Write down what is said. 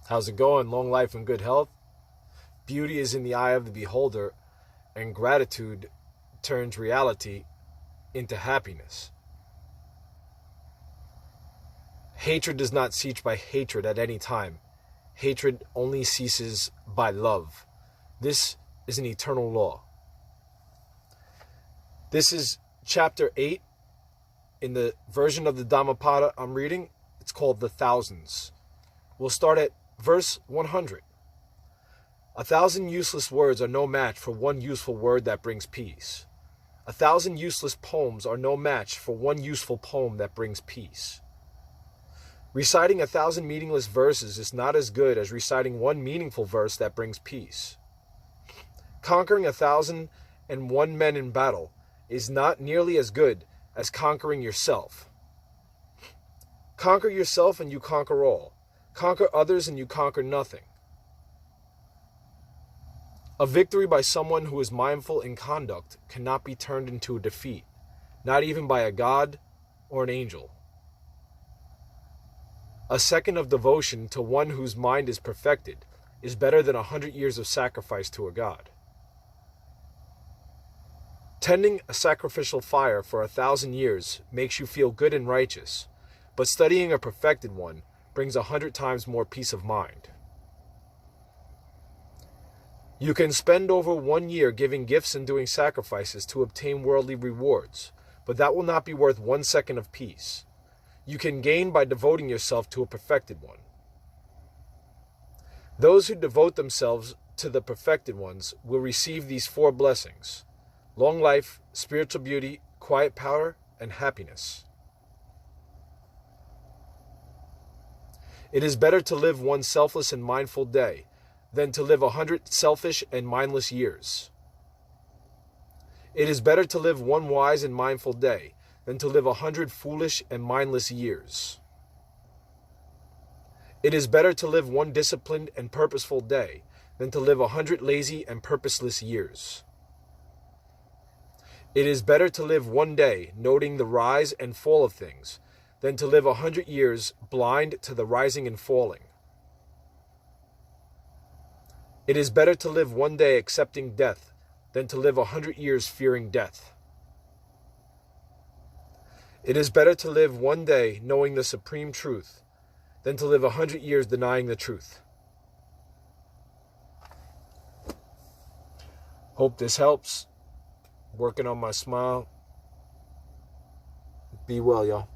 How's it going? Long life and good health? Beauty is in the eye of the beholder, and gratitude turns reality into happiness. Hatred does not cease by hatred at any time. Hatred only ceases by love. This is an eternal law. This is chapter 8 in the version of the Dhammapada I'm reading. It's called The Thousands. We'll start at verse 100. 1,000 useless words are no match for one useful word that brings peace. 1,000 useless poems are no match for one useful poem that brings peace. Reciting 1,000 meaningless verses is not as good as reciting one meaningful verse that brings peace. Conquering 1,001 men in battle is not nearly as good as conquering yourself. Conquer yourself and you conquer all. Conquer others and you conquer nothing. A victory by someone who is mindful in conduct cannot be turned into a defeat, not even by a god or an angel. A second of devotion to one whose mind is perfected is better than 100 years of sacrifice to a god. Tending a sacrificial fire for 1,000 years makes you feel good and righteous, but studying a perfected one brings 100 times more peace of mind. You can spend over 1 year giving gifts and doing sacrifices to obtain worldly rewards, but that will not be worth 1 second of peace. You can gain by devoting yourself to a perfected one. Those who devote themselves to the perfected ones will receive these 4 blessings: long life, spiritual beauty, quiet power, and happiness. It is better to live one selfless and mindful day than to live 100 selfish and mindless years. It is better to live one wise and mindful day than to live 100 foolish and mindless years. It is better to live one disciplined and purposeful day than to live 100 lazy and purposeless years. It is better to live one day noting the rise and fall of things than to live 100 years blind to the rising and falling. It is better to live one day accepting death than to live 100 years fearing death. It is better to live one day knowing the supreme truth than to live 100 years denying the truth. Hope this helps. Working on my smile. Be well, y'all.